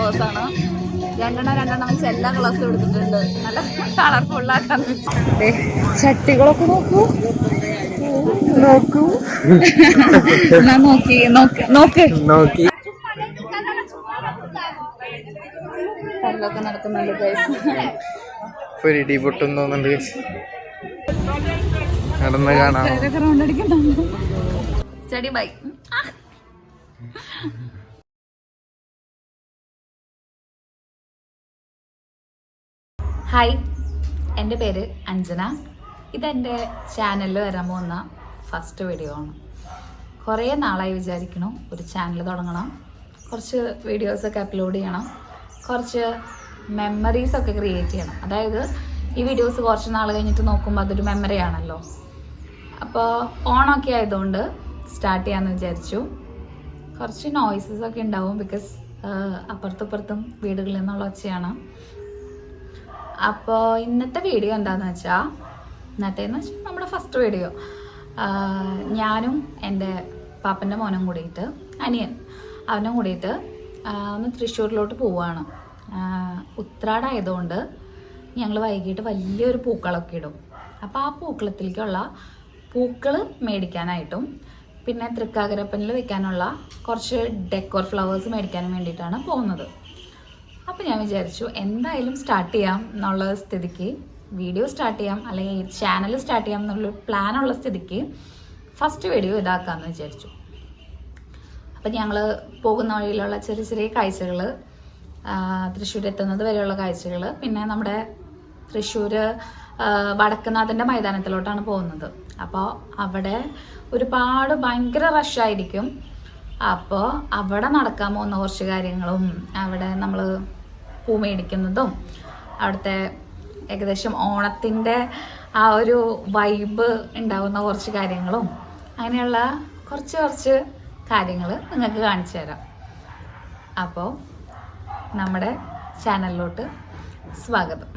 Flowers ആണ്. രണ്ടെണ്ണം വെച്ച് എല്ലാ കളേഴ്സും എടുത്തിട്ടുണ്ട്. നല്ല കളർഫുൾ ആക്കാന്ന് വെച്ചിട്ടുണ്ട്. ചട്ടികളൊക്കെ നോക്കൂ നോക്കി കല്ലൊക്കെ നടക്കുന്നുണ്ട്. ഇടി പൊട്ടുന്നുണ്ട്. നടന്ന് കാണാം. Study by. ഹായ്, എൻ്റെ പേര് അഞ്ജന. ഇതെൻ്റെ ചാനലിൽ വരാൻ പോകുന്ന ഫസ്റ്റ് വീഡിയോ ആണ്. കുറേ നാളായി വിചാരിക്കണം ഒരു ചാനൽ തുടങ്ങണം, കുറച്ച് വീഡിയോസൊക്കെ അപ്ലോഡ് ചെയ്യണം, കുറച്ച് മെമ്മറീസൊക്കെ ക്രിയേറ്റ് ചെയ്യണം. അതായത് ഈ വീഡിയോസ് കുറച്ച് നാൾ കഴിഞ്ഞിട്ട് നോക്കുമ്പോൾ അതൊരു മെമ്മറി ആണല്ലോ. അപ്പോൾ ഓണമൊക്കെ ആയതുകൊണ്ട് സ്റ്റാർട്ട് ചെയ്യാമെന്ന് വിചാരിച്ചു. കുറച്ച് നോയ്സസ് ഒക്കെ ഉണ്ടാവും, ബിക്കോസ് അപ്പുറത്തും വീടുകളിൽ നിന്നുള്ള ഒച്ചയാണ്. അപ്പോൾ ഇന്നത്തെ വീഡിയോ എന്താണെന്ന് വെച്ചാൽ നമ്മുടെ ഫസ്റ്റ് വീഡിയോ ഞാനും എൻ്റെ പാപ്പൻ്റെ മോനും കൂടിയിട്ട്, അവനും കൂടിയിട്ട് ഒന്ന് തൃശ്ശൂരിലോട്ട് പോവുകയാണ്. ഉത്രാടായതുകൊണ്ട് ഞങ്ങൾ വൈകിട്ട് വലിയൊരു പൂക്കളമൊക്കെ ഇടും. അപ്പോൾ ആ പൂക്കളത്തിലേക്കുള്ള പൂക്കൾ മേടിക്കാനായിട്ടും പിന്നെ തൃക്കാക്കരപ്പനിൽ വെക്കാനുള്ള കുറച്ച് ഡെക്കോർ ഫ്ലവേഴ്സ് മേടിക്കാനും വേണ്ടിയിട്ടാണ് പോകുന്നത്. അപ്പോൾ ഞാൻ വിചാരിച്ചു എന്തായാലും സ്റ്റാർട്ട് ചെയ്യാം എന്നുള്ള സ്ഥിതിക്ക്, വീഡിയോ സ്റ്റാർട്ട് ചെയ്യാം അല്ലെങ്കിൽ ചാനൽ സ്റ്റാർട്ട് ചെയ്യാം എന്നുള്ള പ്ലാനുള്ള സ്ഥിതിക്ക് ഫസ്റ്റ് വീഡിയോ ഇതാക്കാമെന്ന് വിചാരിച്ചു. അപ്പം ഞങ്ങൾ പോകുന്ന വഴിയിലുള്ള ചെറിയ ചെറിയ കാഴ്ചകൾ, തൃശ്ശൂർ എത്തുന്നത് വരെയുള്ള കാഴ്ചകൾ, പിന്നെ നമ്മുടെ തൃശ്ശൂർ വടക്കുന്നാഥൻ്റെ മൈതാനത്തിലോട്ടാണ് പോകുന്നത്. അപ്പോൾ അവിടെ ഒരുപാട് ഭയങ്കര റഷായിരിക്കും. അപ്പോൾ അവിടെ നടക്കാൻ പോകുന്ന കുറച്ച് കാര്യങ്ങളും, അവിടെ നമ്മൾ പൂ മേടിക്കുന്നതും, അവിടുത്തെ ഏകദേശം ഓണത്തിൻ്റെ ആ ഒരു വൈബ് ഉണ്ടാകുന്ന കുറച്ച് കാര്യങ്ങളും, അങ്ങനെയുള്ള കുറച്ച് കാര്യങ്ങൾ നിങ്ങൾക്ക് കാണിച്ചു തരാം. അപ്പോൾ നമ്മുടെ ചാനലിലോട്ട് സ്വാഗതം.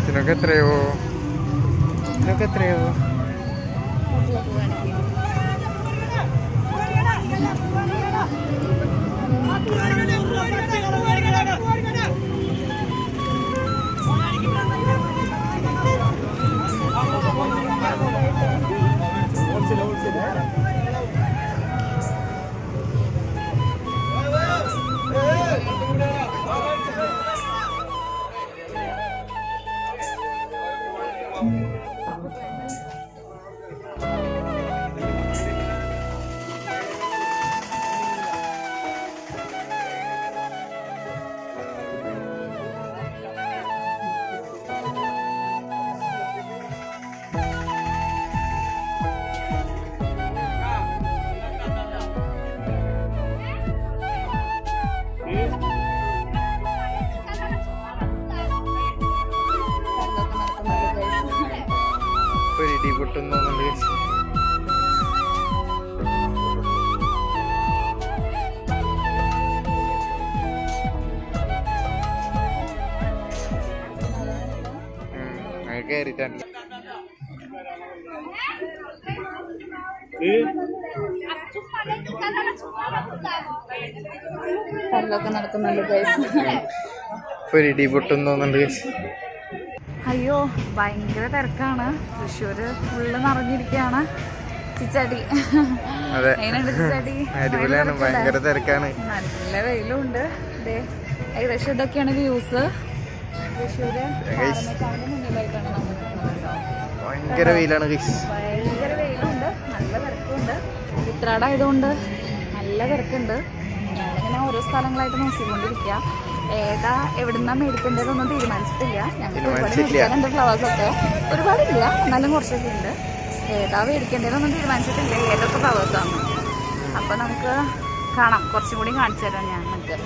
ഇതിനൊക്കെ എത്രയോ ഇടി പൊട്ടുന്നുണ്ട്. കയറിട്ടുണ്ട്. തല്ലൊക്കെ നടക്കുന്നുണ്ട് ഗൈസ്. ഒരു ഇടി പൊട്ടും തോന്നുന്നുണ്ട് guys. അയ്യോ ഭയങ്കര തിരക്കാണ്. തൃശ്ശൂര് ഫുള്ള് നിറഞ്ഞിരിക്കുകയാണ്. ചിച്ചാടി അതെ എങ്ങനെയുണ്ട് ചിച്ചാടി? അടിപൊളിയാണ്, ഭയങ്കര തിരക്കാണ്. നല്ല വെയിലുണ്ട്. ഏകദേശം ഇതൊക്കെയാണ് വ്യൂസ്. തൃശ്ശൂര് പാറമേക്കാവിന്റെ മുന്നിലായിട്ടാണ് നമ്മൾ നിൽക്കുന്നത് കേട്ടോ. ഭയങ്കര വെയിലാണ് guys. ഭയങ്കര വെയിലുണ്ട്, നല്ല തിരക്കുണ്ട്. ഉത്രാടായതുകൊണ്ട് നല്ല തിരക്കുണ്ട്. ഞാനിങ്ങനെ ഓരോ സ്ഥലങ്ങളായിട്ട് നോക്കിക്കൊണ്ടിരിക്കുക. ഏതാ എവിടുന്നാ മേടിക്കേണ്ടതൊന്നും തീരുമാനിച്ചിട്ടില്ല. ഞങ്ങൾക്ക് ഒരുപാട് മേടിക്കാനുണ്ട് ഫ്ലവേഴ്സൊക്കെ, ഒരുപാടില്ല എന്നാലും കുറച്ചൊക്കെ ഉണ്ട്. ഏതാ മേടിക്കേണ്ടതൊന്നും തീരുമാനിച്ചിട്ടില്ല, ഏതൊക്കെ ഫ്ലവേഴ്സാണ്. അപ്പോൾ നമുക്ക് കാണാം, കുറച്ചും കൂടി കാണിച്ചു തരാം ഞാൻ നിങ്ങൾക്ക്.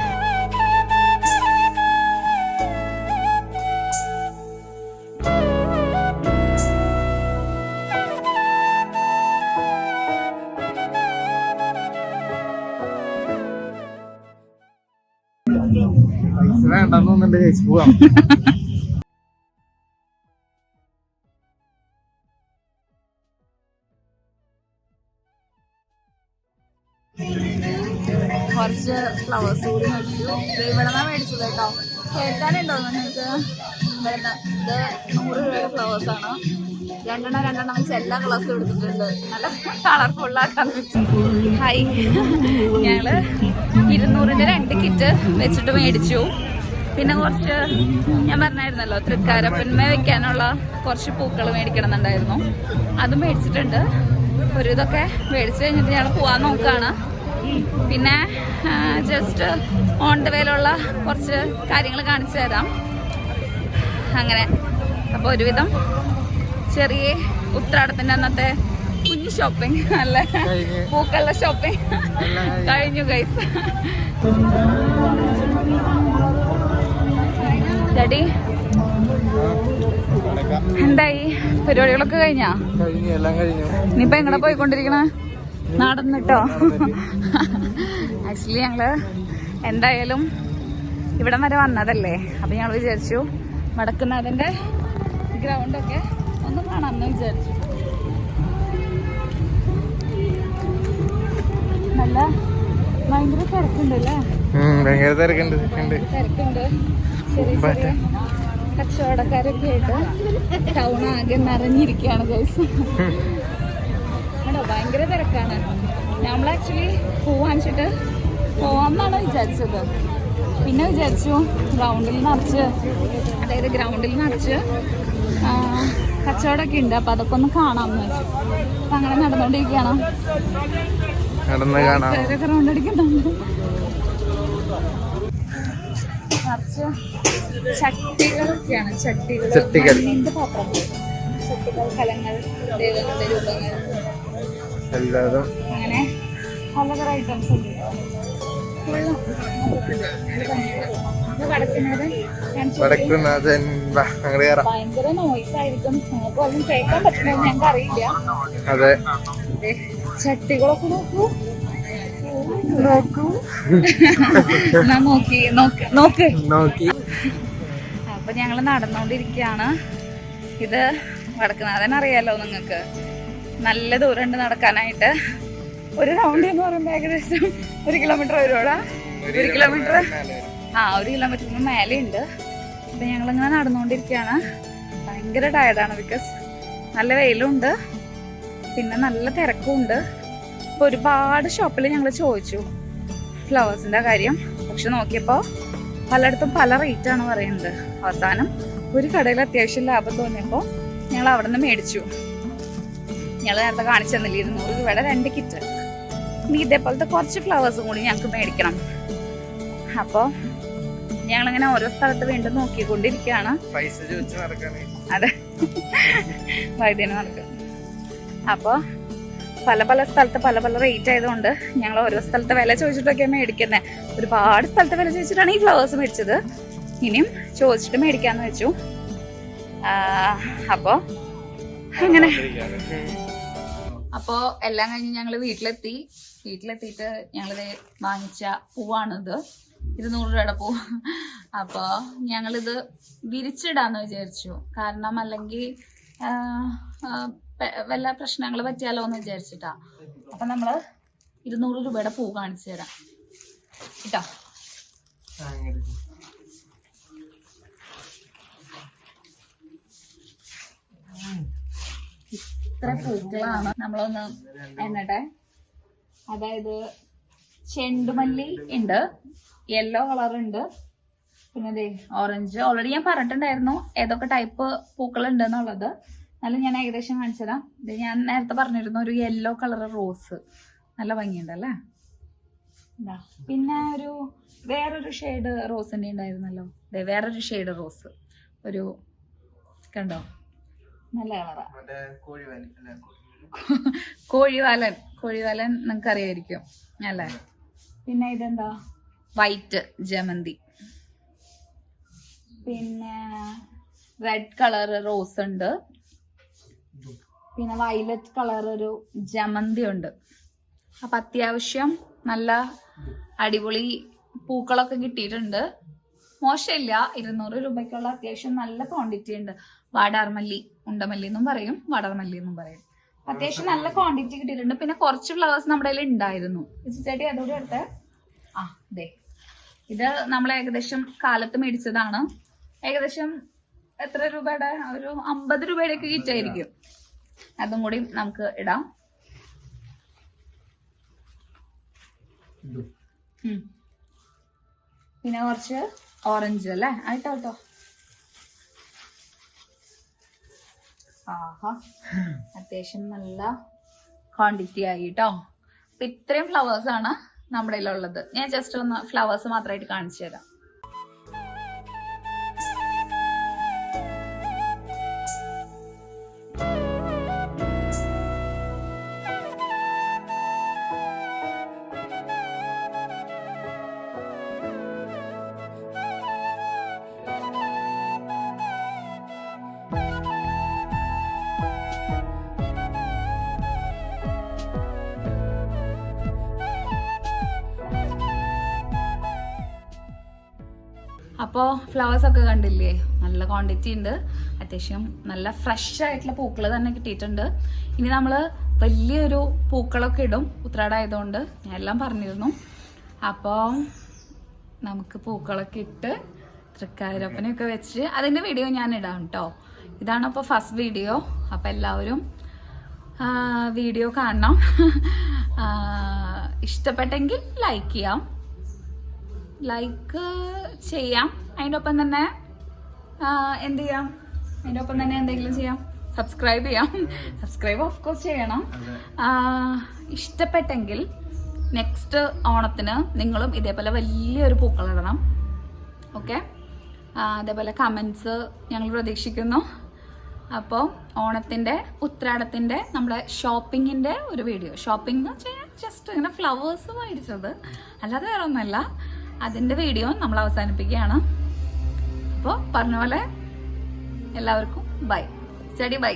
പൈസ വേണ്ടെന്ന് തോന്നുന്നുണ്ട് guys, പോവാം. കുറച്ച് ഫ്ലവേഴ്സ് കൂടി മേടിച്ചു. ഇവിടെ മേടിച്ചത് കേട്ടോ. കേൾക്കാനുണ്ടോ നിങ്ങൾക്ക്? ഇത് 100 രൂപയുടെ ഫ്ലവേഴ്സാണ്. രണ്ടെണ്ണം വെച്ച് എല്ലാ കളേഴ്സും എടുത്തിട്ടുണ്ട്. നല്ല കളർഫുള്ളാക്കാൻ വെച്ചു. ഹായ്, ഞങ്ങള് 200-ന്റെ 2 കിറ്റ് വെച്ചിട്ട് മേടിച്ചു. പിന്നെ കുറച്ച് ഞാൻ പറഞ്ഞായിരുന്നല്ലോ തൃക്കാരപ്പന്മേ വെക്കാനുള്ള കുറച്ച് പൂക്കൾ മേടിക്കണമെന്നുണ്ടായിരുന്നു, അതും മേടിച്ചിട്ടുണ്ട്. ഒരു ഇതൊക്കെ മേടിച്ച് കഴിഞ്ഞിട്ട് ഞങ്ങൾ പോവാൻ നോക്കുകയാണ്. പിന്നെ ജസ്റ്റ് ഓൺ ദ വേയിലുള്ള കുറച്ച് കാര്യങ്ങൾ കാണിച്ചു തരാം അങ്ങനെ. അപ്പോൾ ഒരുവിധം ചെറിയ ഉത്രാടത്തിൻ്റെ അന്നത്തെ കുഞ്ഞു ഷോപ്പിംഗ് അല്ല, പൂക്കളുടെ ഷോപ്പിംഗ് കഴിഞ്ഞു ഗൈസ്. ചേട്ടി എന്തായി? പരിപാടികളൊക്കെ കഴിഞ്ഞാ? ഇനിയിപ്പോ എങ്ങടെ പോയിക്കൊണ്ടിരിക്കണ? നടന്നിട്ടോ? ആക്ച്വലി ഞങ്ങള് എന്തായാലും ഇവിടം വരെ വന്നതല്ലേ, അപ്പൊ ഞങ്ങൾ വിചാരിച്ചു വടക്കുന്നാഥന്റെ ഗ്രൗണ്ടൊക്കെ ഒന്ന് കാണാമെന്ന് വിചാരിച്ചു. നല്ല ഭയങ്കര തിരക്കുണ്ടല്ലേ? ഭയങ്കര തിരക്കുണ്ട്. ചെറിയ ചെറിയ കച്ചവടക്കാരൊക്കെ ആയിട്ട് ടൗൺ ആകെ നിറഞ്ഞിരിക്കുകയാണ് ഗൈസ്. ഭയങ്കര തിരക്കാണ്. നമ്മൾ ആക്ച്വലി പൂ വാങ്ങിച്ചിട്ട് പോവാമെന്നാണ് വിചാരിച്ചത്. പിന്നെ വിചാരിച്ചു ഗ്രൗണ്ടിൽ നിറച്ച് കച്ചവടമൊക്കെ ഉണ്ട്, അപ്പൊ അതൊക്കെ ഒന്ന് കാണാമെന്ന് വെച്ചു. അപ്പൊ അങ്ങനെ നടന്നുകൊണ്ടിരിക്കുകയാണ്. റൗണ്ട് അടിക്കുന്നുണ്ട്. നിറച്ച് ചട്ടികളൊക്കെയാണ്. ചട്ടികൾ, മണ്ണിന്റെ പാത്രങ്ങൾ, ചട്ടികൾ, കലങ്ങൾ, ദൈവങ്ങളുടെ രൂപങ്ങൾ, അങ്ങനെ പലതരം ഐറ്റംസ് ഉണ്ട്. ഭയങ്കര നോയ്സ് ആയിരിക്കും, നിങ്ങൾക്ക് ഒന്നും കേൾക്കാൻ പറ്റുന്നത് ഞങ്ങൾക്ക് അറിയില്ല. അതെ, ചട്ടികളൊക്കെ നോക്കൂ. നോക്കി. അപ്പൊ ഞങ്ങള് നടന്നോണ്ടിരിക്കുകയാണ്. ഇത് വടക്കുന്നാഥൻ അറിയാലോ നിങ്ങൾക്ക്, നല്ല ദൂരമുണ്ട് നടക്കാനായിട്ട്. ഒരു റൗണ്ട് എന്ന് പറയുമ്പോൾ ഏകദേശം 1 കിലോമീറ്റർ വരുവാടാ. 1 കിലോമീറ്ററിന് മേലെ ഉണ്ട്. അപ്പൊ ഞങ്ങളിങ്ങനെ നടന്നുകൊണ്ടിരിക്കുകയാണ്. ഭയങ്കര ടയർഡാണ്, ബിക്കോസ് നല്ല വെയിലുണ്ട്, പിന്നെ നല്ല തിരക്കുണ്ട്. അപ്പൊ ഒരുപാട് ഷോപ്പിൽ ഞങ്ങൾ ചോദിച്ചു ഫ്ലവേഴ്സിന്റെ കാര്യം, പക്ഷെ നോക്കിയപ്പോൾ പലയിടത്തും പല റേറ്റാണ് പറയുന്നത്. അവസാനം ഒരു കടയിൽ അത്യാവശ്യം ലാഭം തോന്നിയപ്പോൾ ഞങ്ങൾ അവിടെ നിന്ന് മേടിച്ചു. ഞങ്ങൾ നേരത്തെ കാണിച്ചു തന്നില്ല, 200 രൂപയുടെ 2 കിറ്റ്. ഇനി ഇതേപോലത്തെ കുറച്ച് ഫ്ലവേഴ്സും കൂടി ഞങ്ങൾക്ക് മേടിക്കണം. അപ്പോൾ ഞങ്ങളിങ്ങനെ ഓരോ സ്ഥലത്ത് വീണ്ടും നോക്കിക്കൊണ്ടിരിക്കുകയാണ്. അതെ, വൈദ്യന് നടക്കും. അപ്പോൾ പല സ്ഥലത്ത് പല റേറ്റ് ആയതുകൊണ്ട് ഞങ്ങൾ ഓരോ സ്ഥലത്തെ വില ചോദിച്ചിട്ടൊക്കെയാണ് മേടിക്കുന്നത്. ഒരുപാട് സ്ഥലത്തെ വില ചോദിച്ചിട്ടാണ് ഈ ഫ്ലവേഴ്സ് മേടിച്ചത്. ഇനിയും ചോദിച്ചിട്ട് മേടിക്കാന്ന് വെച്ചു. അപ്പോൾ അങ്ങനെ അപ്പോൾ എല്ലാം കഴിഞ്ഞ് ഞങ്ങൾ വീട്ടിലെത്തിയിട്ട് ഞങ്ങളിത് വാങ്ങിച്ച പൂവാണിത്. 200 രൂപയുടെ പൂ. അപ്പോൾ ഞങ്ങളിത് വിരിച്ചിടാന്ന് വിചാരിച്ചു. കാരണം അല്ലെങ്കിൽ വല്ല പ്രശ്നങ്ങൾ പറ്റിയാലോ എന്ന് വിചാരിച്ചിട്ടാ. അപ്പം നമ്മൾ 200 രൂപയുടെ പൂ കാണിച്ചു തരാം കേട്ടോ. ഇത്ര പൂക്കളാണ്. നമ്മളൊന്ന് എണ്ണട്ടെ. അതായത് ചെണ്ടുമല്ലി ഉണ്ട്, യെല്ലോ കളർ ഉണ്ട്, പിന്നെ ദേ ഓറഞ്ച്. ഓൾറെഡി ഞാൻ പറഞ്ഞിട്ടുണ്ടായിരുന്നു ഏതൊക്കെ ടൈപ്പ് പൂക്കൾ ഉണ്ട് എന്നുള്ളത്. എന്നാലും ഞാൻ ഏകദേശം കാണിച്ചുതരാം. ഇത് ഞാൻ നേരത്തെ പറഞ്ഞിരുന്നു ഒരു യെല്ലോ കളർ റോസ്, നല്ല ഭംഗിയുണ്ട് അല്ലേ. എന്താ പിന്നെ വേറൊരു ഷെയ്ഡ് റോസിന്റെ ഉണ്ടായിരുന്നല്ലോ. അതെ, വേറൊരു ഷെയ്ഡ് റോസ്, ഒരു കണ്ടോ, നല്ല കളറാ. കോഴിവാലൻ നിങ്ങൾക്ക് അറിയായിരിക്കും അല്ലേ. പിന്നെ ഇതെന്താ, വൈറ്റ് ജമന്തി. പിന്നെ റെഡ് കളർ റോസ് ഉണ്ട്. പിന്നെ വയലറ്റ് കളർ ഒരു ജമന്തി ഉണ്ട്. അപ്പൊ അത്യാവശ്യം നല്ല അടിപൊളി പൂക്കളൊക്കെ കിട്ടിയിട്ടുണ്ട്. മോശമില്ല. 200 രൂപയ്ക്കുള്ള അത്യാവശ്യം നല്ല ക്വാണ്ടിറ്റി ഉണ്ട്. വാടാർമല്ലി, ഉണ്ടമല്ലി എന്നും പറയും, വാടാർമല്ലി എന്നും പറയും. അത്യാവശ്യം നല്ല ക്വാണ്ടിറ്റി കിട്ടിയിട്ടുണ്ട്. പിന്നെ കുറച്ച് ഫ്ലവേഴ്സ് നമ്മുടെ കയ്യിൽ ഉണ്ടായിരുന്നു. ചേട്ടി അതോടെ എടുത്തേ. ആ ദേ, ഇത് നമ്മൾ ഏകദേശം കാലത്ത് മേടിച്ചതാണ്. ഏകദേശം എത്ര രൂപയുടെ, ഒരു 50 രൂപയുടെയൊക്കെ കിറ്റായിരിക്കും. അതും കൂടി നമുക്ക് ഇടാം. പിന്നെ കുറച്ച് ഓറഞ്ച് അല്ലേ, ആയിട്ടോ കേട്ടോ. ആഹാ, അത്യാവശ്യം നല്ല ക്വാണ്ടിറ്റി ആയി കേട്ടോ. അപ്പൊ ഇത്രയും ഫ്ലവേഴ്സ് ആണ് നമ്മുടെ കയ്യിലുള്ളത്. ഞാൻ ജസ്റ്റ് ഒന്ന് ഫ്ലവേഴ്സ് മാത്രമായിട്ട് കാണിച്ചു തരാം. അപ്പോൾ ഫ്ലവേഴ്സ് ഒക്കെ കണ്ടില്ലേ, നല്ല ക്വാണ്ടിറ്റി ഉണ്ട്. അത്യാവശ്യം നല്ല ഫ്രഷ് ആയിട്ടുള്ള പൂക്കൾ തന്നെ കിട്ടിയിട്ടുണ്ട്. ഇനി നമ്മൾ വലിയൊരു പൂക്കളൊക്കെ ഇടും, ഉത്രാടായതുകൊണ്ട് ഞാൻ എല്ലാം പറഞ്ഞിരുന്നു. അപ്പോൾ നമുക്ക് പൂക്കളൊക്കെ ഇട്ട് തൃക്കാതിരപ്പനയൊക്കെ വെച്ച് അതിൻ്റെ വീഡിയോ ഞാൻ ഇടാം കേട്ടോ. ഇതാണ് അപ്പോൾ ഫസ്റ്റ് വീഡിയോ. അപ്പോൾ എല്ലാവരും വീഡിയോ കാണണം. ഇഷ്ടപ്പെട്ടെങ്കിൽ ലൈക്ക് ചെയ്യാം, അതിൻ്റെ ഒപ്പം തന്നെ എന്ത് ചെയ്യാം, അതിൻ്റെ ഒപ്പം തന്നെ എന്തെങ്കിലും ചെയ്യാം, സബ്സ്ക്രൈബ് ചെയ്യാം. സബ്സ്ക്രൈബ് ഓഫ് കോഴ്സ് ചെയ്യണം. ഇഷ്ടപ്പെട്ടെങ്കിൽ നെക്സ്റ്റ് ഓണത്തിന് നിങ്ങളും ഇതേപോലെ വലിയൊരു പൂക്കളിടണം. ഓക്കെ, അതേപോലെ കമൻസ് ഞങ്ങൾ പ്രതീക്ഷിക്കുന്നു. അപ്പോൾ ഓണത്തിൻ്റെ, ഉത്രാടത്തിൻ്റെ നമ്മുടെ ഷോപ്പിങ്ങിൻ്റെ ഒരു വീഡിയോ. ഷോപ്പിംഗ് എന്ന് വെച്ചാൽ ജസ്റ്റ് ഇങ്ങനെ ഫ്ലവേഴ്സ് മേടിച്ചത്, അല്ലാതെ വേറെ ഒന്നുമല്ല. അതിൻ്റെ വീഡിയോ നമ്മൾ അവസാനിപ്പിക്കുകയാണ്. അപ്പോൾ പറഞ്ഞ പോലെ എല്ലാവർക്കും ബൈ. Study by.